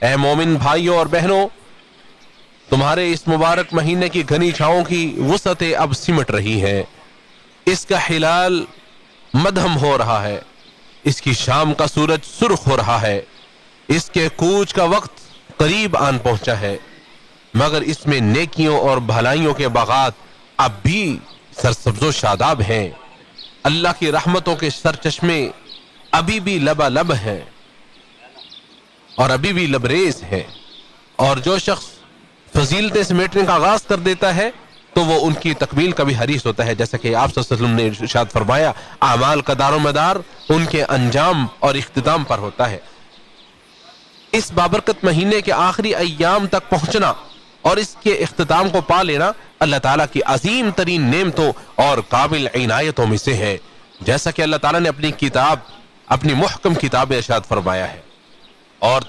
اے مومن بھائیوں اور بہنوں، تمہارے اس مبارک مہینے کی گھنی چھاؤں کی وسعتیں اب سمٹ رہی ہیں، اس کا ہلال مدھم ہو رہا ہے، اس کی شام کا سورج سرخ ہو رہا ہے، اس کے کوچ کا وقت قریب آن پہنچا ہے، مگر اس میں نیکیوں اور بھلائیوں کے باغات اب بھی سرسبز و شاداب ہیں، اللہ کی رحمتوں کے سرچشمے ابھی بھی لبالب ہیں اور ابھی بھی لبریز ہیں، اور جو شخص فضیلتیں سمیٹنے کا آغاز کر دیتا ہے تو وہ ان کی تکمیل کا بھی حریص ہوتا ہے، جیسا کہ آپ صلی اللہ علیہ وسلم نے ارشاد فرمایا اعمال کا دار و مدار ان کے انجام اور اختتام پر ہوتا ہے۔ اس بابرکت مہینے کے آخری ایام تک پہنچنا اور اس کے اختتام کو پا لینا اللہ تعالیٰ کی عظیم ترین نعمتوں اور قابل عنایتوں میں سے ہے، جیسا کہ اللہ تعالیٰ نے اپنی محکم کتاب میں ارشاد فرمایا ہے۔ اور